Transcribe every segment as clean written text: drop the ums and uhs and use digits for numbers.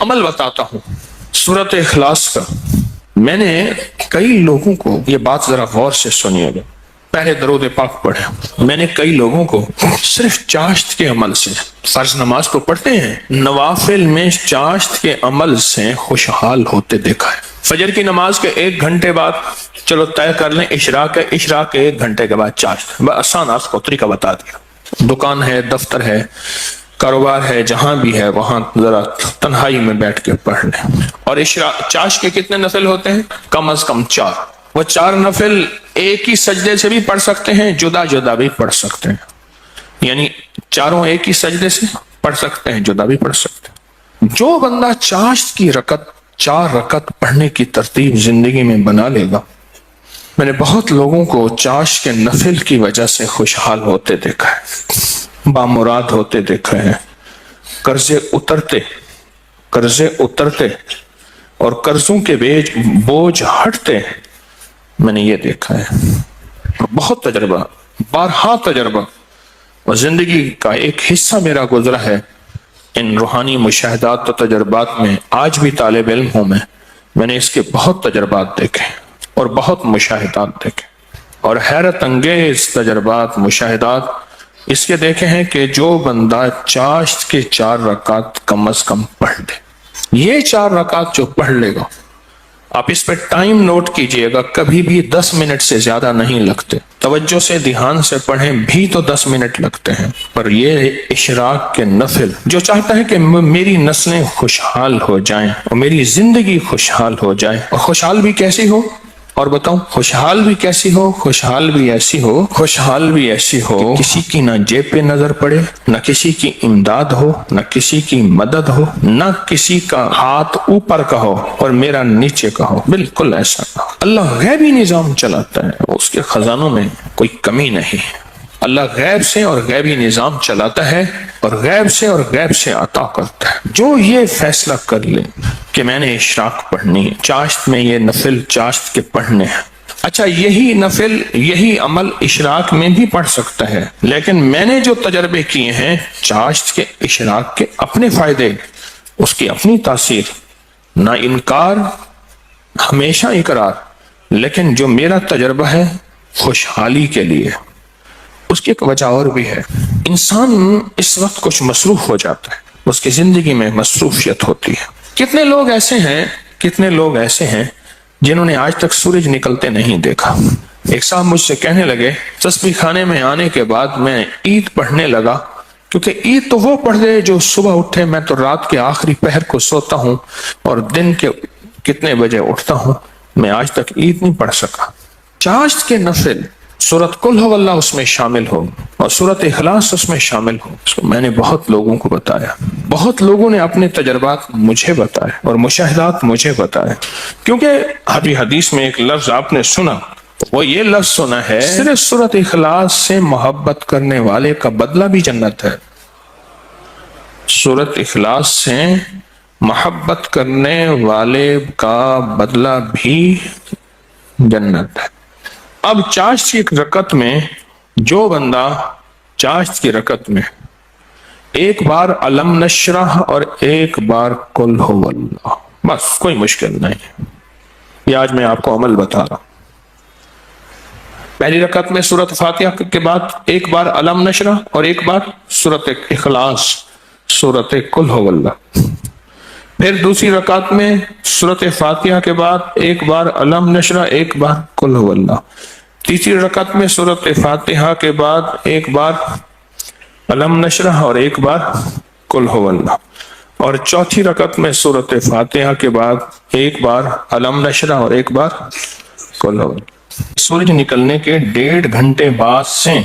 عمل بتاتا ہوں سورۃ اخلاص کا. میں نے کئی لوگوں کو، یہ بات ذرا غور سے سنیے گا، پہلے درود پاک پڑھے. میں نے کئی لوگوں کو صرف چاشت کے عمل سے، فرض نماز تو پڑھتے ہیں، نوافل میں چاشت کے عمل سے خوشحال ہوتے دیکھا ہے. فجر کی نماز کے 1 گھنٹے بعد چلو طے کر لیں اشراق ہے، اشراق کے 1 گھنٹے کے بعد چاشت. آسان آپ کو طریقہ بتا دیا. دکان ہے، دفتر ہے، کاروبار ہے، جہاں بھی ہے وہاں ذرا تنہائی میں بیٹھ کے پڑھ لیں. اور چاشت کے کتنے نفل ہوتے ہیں؟ کم از کم 4. وہ 4 نفل ایک ہی سجدے سے بھی پڑھ سکتے ہیں، جدا جدا بھی پڑھ سکتے ہیں. یعنی چاروں ایک ہی سجدے سے پڑھ سکتے ہیں، جدا بھی پڑھ سکتے ہیں. جو بندہ چاشت کی 4 رکعت پڑھنے کی ترتیب زندگی میں بنا لے گا، میں نے بہت لوگوں کو چاشت کے نفل کی وجہ سے خوشحال ہوتے دیکھا ہے، بامراد ہوتے دیکھا ہے، قرضے اترتے اور قرضوں کے بوجھ ہٹتے میں نے یہ دیکھا ہے. بہت تجربہ، بارہا تجربہ، اور زندگی کا ایک حصہ میرا گزرا ہے ان روحانی مشاہدات و تجربات میں. آج بھی طالب علم ہوں میں نے اس کے بہت تجربات دیکھے اور بہت مشاہدات دیکھے، اور حیرت انگیز تجربات، مشاہدات اس کے دیکھے ہیں کہ جو بندہ چاشت کے 4 رکعت کم از کم پڑھ لے، یہ 4 رکعت جو پڑھ لے گا، آپ اس پہ ٹائم نوٹ کیجئے گا، کبھی بھی 10 منٹ سے زیادہ نہیں لگتے. توجہ سے دھیان سے پڑھیں بھی تو 10 منٹ لگتے ہیں. پر یہ اشراق کے نفل جو چاہتا ہے کہ میری نسلیں خوشحال ہو جائیں اور میری زندگی خوشحال ہو جائے، اور خوشحال بھی کیسی ہو، اور بتاؤں خوشحال بھی کیسی ہو، خوشحال بھی ایسی ہو کہ کسی کی نہ جیب پہ نظر پڑے، نہ کسی کی امداد ہو، نہ کسی کی مدد ہو، نہ کسی کا ہاتھ اوپر کا ہو اور میرا نیچے کا ہو. بالکل ایسا نہ ہو. اللہ غیبی نظام چلاتا ہے، اس کے خزانوں میں کوئی کمی نہیں. اللہ غیب سے اور غیبی نظام چلاتا ہے اور غیب سے عطا کرتا ہے. جو یہ فیصلہ کر لے کہ میں نے اشراق پڑھنی ہے، چاشت میں یہ نفل چاشت کے پڑھنے ہیں. اچھا، یہی نفل، یہی عمل اشراق میں بھی پڑھ سکتا ہے، لیکن میں نے جو تجربے کیے ہیں چاشت کے، اشراق کے اپنے فائدے، اس کی اپنی تاثیر، نہ انکار ہمیشہ اقرار، لیکن جو میرا تجربہ ہے خوشحالی کے لیے. اس کی ایک وجہ اور بھی ہے. انسان اس وقت کچھ مصروف ہو جاتا ہے، اس کی زندگی میں مصروفیت ہوتی ہے. کتنے لوگ ایسے ہیں جنہوں نے آج تک سورج نکلتے نہیں دیکھا. ایک صاحب مجھ سے کہنے لگے تسبیح خانے میں آنے کے بعد میں عید پڑھنے لگا، کیونکہ عید تو وہ پڑھ دے جو صبح اٹھے، میں تو رات کے آخری پہر کو سوتا ہوں اور دن کے کتنے بجے اٹھتا ہوں، میں آج تک عید نہیں پڑھ سکا. چاشت کے نفل سورۃ قل ہو اللہ اس میں شامل ہو اور سورۃ اخلاص اس میں شامل ہو. اس کو میں نے بہت لوگوں کو بتایا، بہت لوگوں نے اپنے تجربات مجھے بتائے اور مشاہدات مجھے بتائے. کیونکہ ابھی حدیث میں ایک لفظ آپ نے سنا، وہ یہ لفظ سنا ہے صرف سورۃ اخلاص سے محبت کرنے والے کا بدلہ بھی جنت ہے. سورۃ اخلاص سے محبت کرنے والے کا بدلہ بھی جنت ہے. اب چاشت کی رکعت میں جو بندہ چاشت کی رکعت میں ایک بار علم نشرح اور ایک بار قل ہو اللہ، بس کوئی مشکل نہیں. یہ آج میں آپ کو عمل بتا رہا ہوں. پہلی رکعت میں سورۃ فاتحہ کے بعد ایک بار علم نشرح اور ایک بار سورۃ اخلاص، سورۃ قل ہو اللہ. پھر دوسری رکعت میں سورۃ فاتحہ کے بعد ایک بار علم نشرح، ایک بار قل ہو اللہ. تیسری رکعت میں سورۃ فاتحہ کے بعد ایک بار علم نشرح اور ایک بار قل ہو اللہ. اور چوتھی رکعت میں سورۃ فاتحہ کے بعد ایک بار علم نشرح اور ایک بار قل ہو اللہ. سورج نکلنے کے 1.5 گھنٹے بعد سے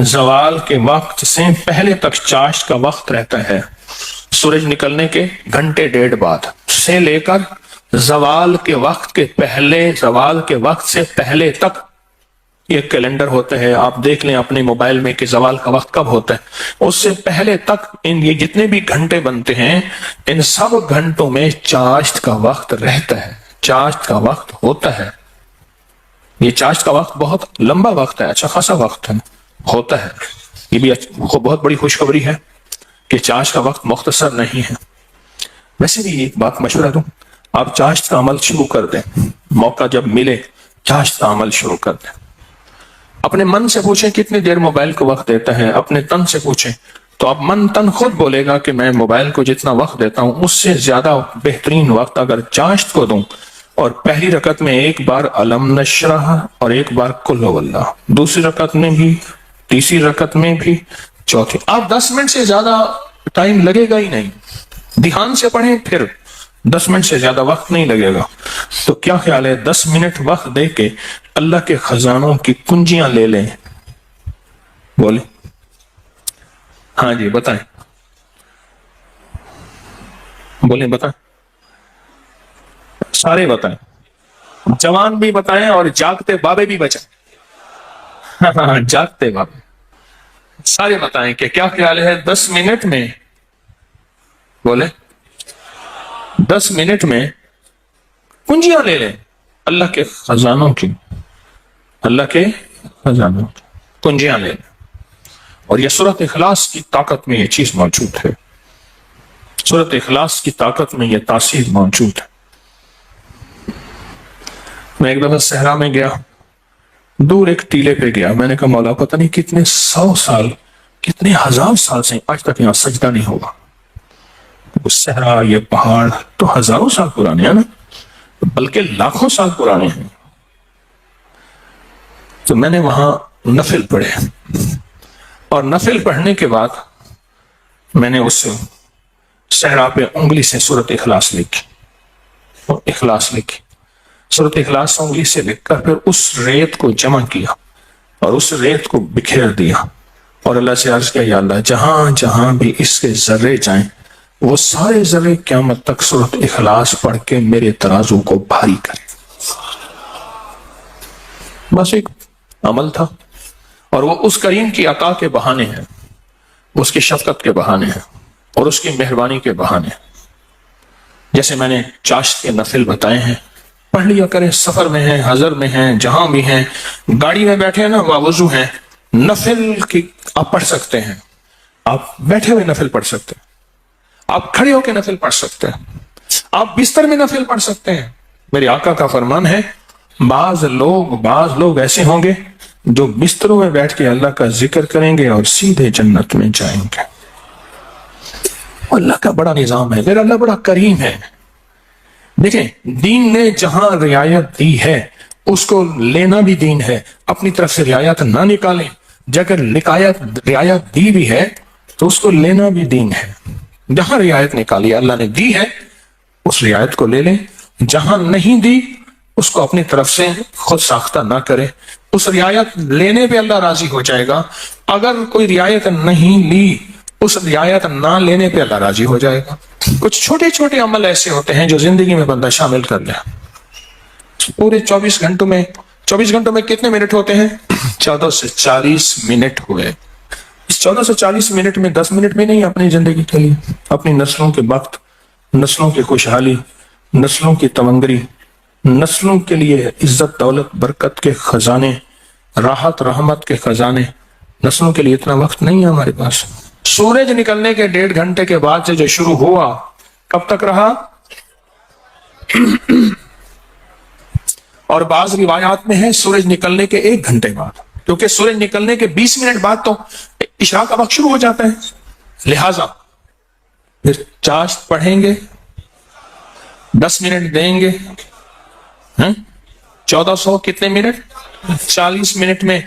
زوال کے وقت سے پہلے تک چاشت کا وقت رہتا ہے. سورج نکلنے کے 1.5 گھنٹے بعد سے لے کر زوال کے وقت سے پہلے تک یہ کیلنڈر ہوتا ہے، آپ دیکھ لیں اپنے موبائل میں کہ زوال کا وقت کب ہوتا ہے. اس سے پہلے تک یہ جتنے بھی گھنٹے بنتے ہیں ان سب گھنٹوں میں چاشت کا وقت رہتا ہے، چاشت کا وقت ہوتا ہے. یہ چاشت کا وقت بہت لمبا وقت ہے، اچھا خاصا وقت ہوتا ہے. یہ بھی بہت بڑی خوشخبری ہے کہ چاشت کا وقت مختصر نہیں ہے. ویسے بھی ایک بات مشورہ دوں، آپ چاشت کا عمل شروع کر دیں، موقع جب ملے چاشت کا عمل شروع کر دیں۔ اپنے من سے پوچھیں کتنی دیر موبائل کو وقت دیتا ہے، اپنے تن سے پوچھیں تو اب من تن خود بولے گا کہ میں موبائل کو جتنا وقت دیتا ہوں اس سے زیادہ بہترین وقت اگر چاشت کو دوں، اور پہلی رکعت میں ایک بار علم نشرح اور ایک بار قل هو اللہ، دوسری رکعت میں بھی، تیسری رکعت میں بھی، چوتھی، آپ 10 منٹ سے زیادہ ٹائم لگے گا ہی نہیں، دھیان سے پڑھیں، پھر 10 منٹ سے زیادہ وقت نہیں لگے گا۔ تو کیا خیال ہے 10 منٹ وقت دے کے اللہ کے خزانوں کی کنجیاں لے لیں؟ بولیں، ہاں جی بتائیں، بولیں بتائیں، سارے بتائیں، جوان بھی بتائیں اور جاگتے بابے بھی بچائیں، ہاں جاگتے بابے سارے بتائیں کہ کیا خیال ہے 10 منٹ میں، بولیں 10 منٹ میں کنجیاں لے لیں اللہ کے خزانوں کی، اللہ کے خزانوں کی کنجیاں لے لیں۔ اور یہ سورۃ اخلاص کی طاقت میں یہ چیز موجود ہے، سورۃ اخلاص کی طاقت میں یہ تاثیر موجود ہے۔ میں ایک دفعہ صحرا میں گیا، دور ایک ٹیلے پہ گیا، میں نے کہا مولا پتہ نہیں کتنے 100 سال کتنے 1000 سال سے آج تک یہاں سجدہ نہیں ہوگا۔ وہ صحرا، یہ پہاڑ تو ہزاروں سال پرانے ہیں نا، بلکہ لاکھوں سال پرانے ہیں۔ تو میں نے وہاں نفل پڑھے، اور نفل پڑھنے کے بعد میں نے اس صحرا پہ انگلی سے سورۃ اخلاص لکھی، اخلاص لکھی، سورۃ اخلاص انگلی سے لکھ کر پھر اس ریت کو جمع کیا اور اس ریت کو بکھیر دیا، اور اللہ سے عرض کیا یا اللہ جہاں جہاں بھی اس کے ذرے جائیں وہ سارے ذرے قیامت تک سورۃ اخلاص پڑھ کے میرے ترازو کو بھاری کریں۔ بس ایک عمل تھا، اور وہ اس کریم کی عطا کے بہانے ہیں، اس کی شفقت کے بہانے ہیں، اور اس کی مہربانی کے بہانے ہیں۔ جیسے میں نے چاشت کے نفل بتائے ہیں، پڑھ لیا کریں، سفر میں ہیں، حضر میں ہیں، جہاں بھی ہیں، گاڑی میں بیٹھے ہیں نا، وضو ہیں، نفل کی آپ پڑھ سکتے ہیں، آپ بیٹھے ہوئے نفل پڑھ سکتے ہیں، آپ کھڑے ہو کے نفل پڑھ سکتے ہیں، آپ بستر میں نفل پڑھ سکتے ہیں۔ میرے آقا کا فرمان ہے بعض لوگ ایسے ہوں گے جو بستروں میں بیٹھ کے اللہ کا ذکر کریں گے اور سیدھے جنت میں جائیں گے۔ اللہ کا بڑا نظام ہے، میرا اللہ بڑا کریم ہے۔ دیکھیں دین نے جہاں رعایت دی ہے اس کو لینا بھی دین ہے، اپنی طرف سے رعایت نہ نکالیں، اگر رعایت دی بھی ہے تو اس کو لینا بھی دین ہے۔ جہاں رعایت نکالی اللہ نے دی ہے اس رعایت کو لے لیں، جہاں نہیں دی اس کو اپنی طرف سے خود ساختہ نہ کرے، اس رعایت لینے پہ اللہ راضی ہو جائے گا۔ اگر کوئی رعایت نہیں لی اس رعایت نہ لینے پہ اللہ راضی ہو جائے گا۔ کچھ چھوٹے چھوٹے عمل ایسے ہوتے ہیں جو زندگی میں بندہ شامل کر لے۔ پورے 24 گھنٹوں میں کتنے منٹ ہوتے ہیں؟ 14 سے 40 منٹ ہوئے۔ اس 14 سے 40 منٹ میں 10 منٹ میں نہیں، اپنی زندگی کے لیے، اپنی نسلوں کے وقت، نسلوں کی خوشحالی، نسلوں کی تمنگری، نسلوں کے لیے عزت دولت برکت کے خزانے، راحت رحمت کے خزانے، نسلوں کے لیے اتنا وقت نہیں ہے ہمارے پاس۔ سورج نکلنے کے 1.5 گھنٹے کے بعد سے جو شروع ہوا کب تک رہا؟ اور بعض روایات میں ہے سورج نکلنے کے 1 گھنٹے بعد، کیونکہ سورج نکلنے کے 20 منٹ بعد تو عشاء کا وقت شروع ہو جاتا ہے، لہذا پھر چاشت پڑھیں گے، 10 منٹ دیں گے، 1400 کتنے منٹ؟ 40 منٹ میں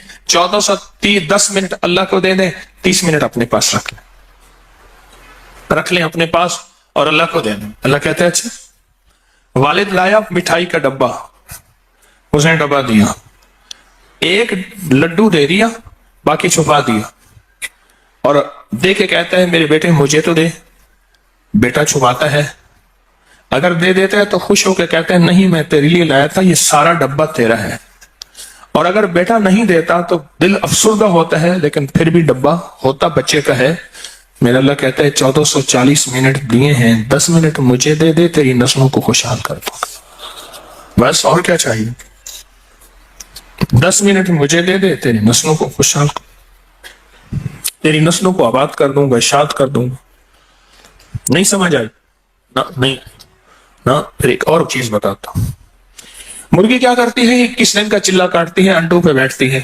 10 منٹ اللہ کو دے دیں، 30 منٹ اپنے پاس رکھ لیں اپنے پاس اور اللہ کو دے دیں۔ اللہ کہتے ہیں اچھا والد لایا مٹھائی کا ڈبہ، اس نے ڈبہ دیا، ایک لڈو دے دیا، باقی چھپا دیا، اور دے کے کہتا ہے میرے بیٹے مجھے تو دے۔ بیٹا چھپاتا ہے، اگر دے دیتا ہے تو خوش ہو کے کہتے ہیں نہیں میں تیرے لیے لایا تھا، یہ سارا ڈبہ تیرا ہے۔ اور اگر بیٹا نہیں دیتا تو دل افسردہ ہوتا ہے، لیکن پھر بھی ڈبہ ہوتا بچے کا ہے۔ میرا اللہ کہتا ہے 1440 منٹ دیے ہیں، 10 منٹ مجھے دے دے، تیری نسلوں کو خوشحال کر دوں، بس اور کیا چاہیے؟ 10 منٹ مجھے دے دے، تیری نسلوں کو خوشحال تیری نسلوں کو آباد کر دوں گا، اشاد کر دوں گا۔ نہیں سمجھ آئی؟ نہیں نا، پھر ایک اور چیز بتاتا ہوں. مرغی کیا کرتی ہے؟ 21 دن کا چلا کاٹتی ہے، انڈوں پہ بیٹھتی ہے،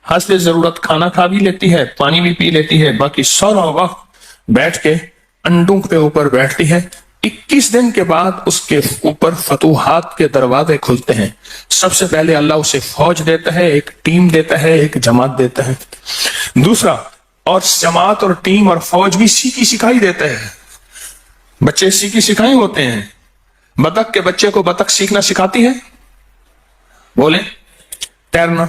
حسب ضرورت کھانا کھا بھی لیتی ہے، پانی بھی پی لیتی ہے، باقی سارا وقت بیٹھ کے انڈوں کے اوپر بیٹھتی ہے. 21 دن کے بعد اس کے اوپر فتوحات کے دروازے کھلتے ہیں. سب سے پہلے اللہ اسے فوج دیتا ہے، ایک ٹیم دیتا ہے، ایک جماعت دیتا ہے. دوسرا، اور جماعت اور ٹیم اور فوج بھی سیکھی سکھائی دیتا ہے. بچے سیکھی سکھائی ہوتے ہیں. بطخ کے بچے کو بطخ سیکھنا سکھاتی ہے، بولیں تیرنا.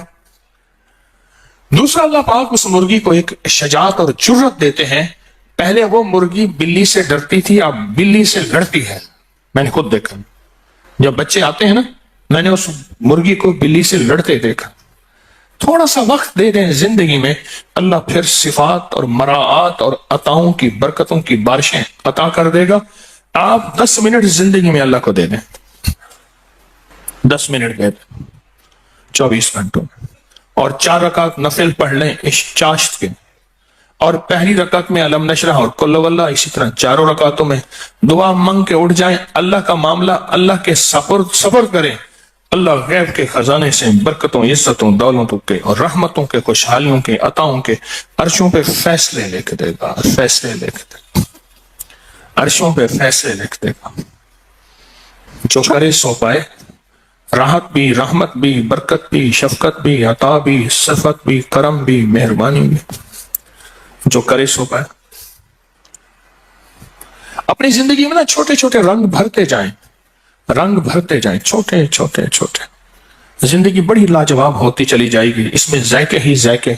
دوسرا، اللہ پاک اس مرغی کو ایک شجاعت اور جرت دیتے ہیں. پہلے وہ مرغی بلی سے ڈرتی تھی، اب بلی سے لڑتی ہے. میں نے خود دیکھا، جب بچے آتے ہیں نا، میں نے اس مرغی کو بلی سے لڑتے دیکھا. تھوڑا سا وقت دے دیں زندگی میں، اللہ پھر صفات اور مراعات اور عطاؤں کی برکتوں کی بارشیں عطا کر دے گا. آپ 10 منٹ زندگی میں اللہ کو دے دیں، 10 منٹ دے دیں 24 گھنٹوں میں، اور 4 رکعت نفل پڑھ لیں اس چاشت کے، اور پہلی رکعت میں علم نشرح اور قل واللہ، اسی طرح 4 رکعتوں میں دعا مانگ کے اٹھ جائیں. اللہ کا معاملہ اللہ کے سفر کریں. اللہ غیب کے خزانے سے برکتوں، عزتوں، دولتوں کے اور رحمتوں کے، خوشحالیوں کے، عطاؤں کے عرشوں پہ فیصلے لے کے دے گا، فیصلے لے کے دے گا، عرشوں پہ فیصلے لے کے دے گا. جو کرے سو پائے، راحت بھی، رحمت بھی، برکت بھی، شفقت بھی، عطا بھی، صفت بھی، کرم بھی، مہربانی بھی. جو کرے سو پائے. اپنی زندگی میں نا چھوٹے چھوٹے رنگ بھرتے جائیں، رنگ بھرتے جائیں، چھوٹے چھوٹے چھوٹے. زندگی بڑی لاجواب ہوتی چلی جائے گی. اس میں ذائقے ہی ذائقے،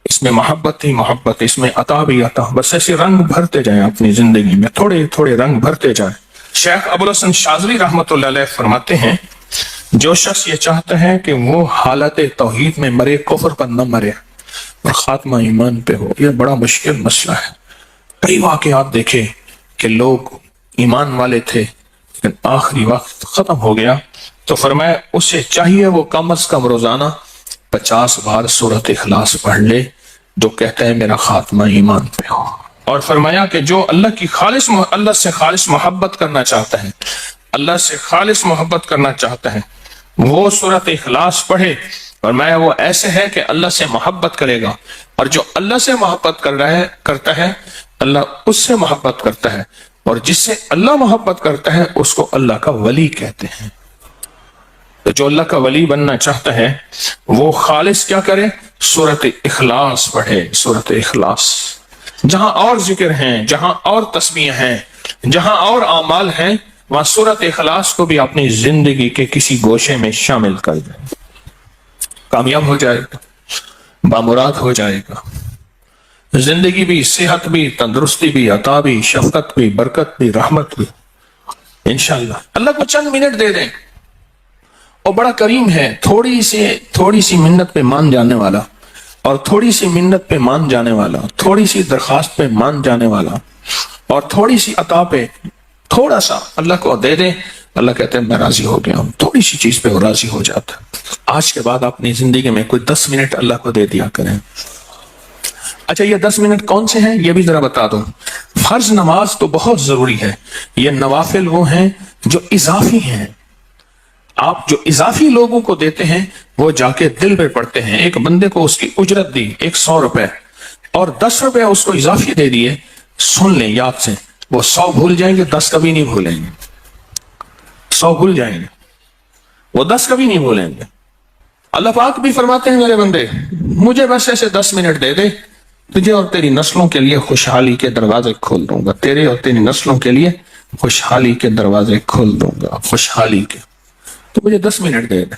اس میں محبت ہی محبت، اس میں عطا بھی عطا. بس ایسے رنگ بھرتے جائیں اپنی زندگی میں، تھوڑے تھوڑے رنگ بھرتے جائیں. شیخ ابو الحسن شاذلی رحمۃ اللہ علیہ فرماتے ہیں، جو شخص یہ چاہتا ہے کہ وہ حالت توحید میں مرے، کفر پر نہ مرے اور خاتمہ ایمان پہ ہو، یہ بڑا مشکل مسئلہ ہے. کئی واقعات دیکھے کہ لوگ ایمان والے تھے لیکن آخری وقت ختم ہو گیا، تو فرمایا اسے چاہیے وہ کم از کم روزانہ 50 بار سورۃ اخلاص پڑھ لے، جو کہتا ہے میرا خاتمہ ایمان پہ ہو. اور فرمایا کہ جو اللہ سے خالص محبت کرنا چاہتا ہے، اللہ سے خالص محبت کرنا چاہتا ہے، وہ سورۃ اخلاص پڑھے. فرمایا وہ ایسے ہے کہ اللہ سے محبت کرے گا، اور جو اللہ سے محبت کرتا ہے اللہ اس سے محبت کرتا ہے، اور جس سے اللہ محبت کرتا ہے اس کو اللہ کا ولی کہتے ہیں. تو جو اللہ کا ولی بننا چاہتا ہے وہ خالص کیا کرے؟ سورۃ اخلاص پڑھے. سورۃ اخلاص، جہاں اور ذکر ہیں، جہاں اور تسبیح ہیں، جہاں اور اعمال ہیں، وہاں سورۃ اخلاص کو بھی اپنی زندگی کے کسی گوشے میں شامل کر دیں. کامیاب ہو جائے گا، بامراد ہو جائے گا. زندگی بھی، صحت بھی، تندرستی بھی، عطا بھی، شفقت بھی، برکت بھی، رحمت بھی انشاءاللہ. اللہ کو چند منٹ دے دیں، اور بڑا کریم ہے. تھوڑی سی منت پہ مان جانے والا، اور تھوڑی سی منت پہ مان جانے والا، تھوڑی سی درخواست پہ مان جانے والا، اور تھوڑی سی عطا پہ تھوڑا سا اللہ کو دے دیں. اللہ کہتے ہیں میں راضی ہو گیا ہوں. تھوڑی سی چیز پہ وہ راضی ہو جاتا. آج کے بعد اپنی زندگی میں کوئی 10 منٹ اللہ کو دے دیا کریں. اچھا، یہ 10 منٹ کون سے ہیں یہ بھی ذرا بتا دوں. فرض نماز تو بہت ضروری ہے، یہ نوافل وہ ہیں جو اضافی ہیں. آپ جو اضافی لوگوں کو دیتے ہیں وہ جا کے دل پہ پڑتے ہیں. ایک بندے کو اس کی اجرت دی 100 روپے، اور 10 روپے اس کو اضافی دے دیے. سن لیں یاد سے، وہ 100 بھول جائیں گے، 10 کبھی نہیں بھولیں گے. 100 بھول جائیں گے، وہ 10 کبھی نہیں بھولیں گے. اللہ پاک بھی فرماتے ہیں میرے بندے مجھے بس ایسے 10 منٹ دے دے، تجھے اور تیری نسلوں کے لیے خوشحالی کے دروازے کھول دوں گا. تیرے اور تیری نسلوں کے لیے خوشحالی کے دروازے کھول دوں گا، خوشحالی کے. تو مجھے 10 منٹ دے دے.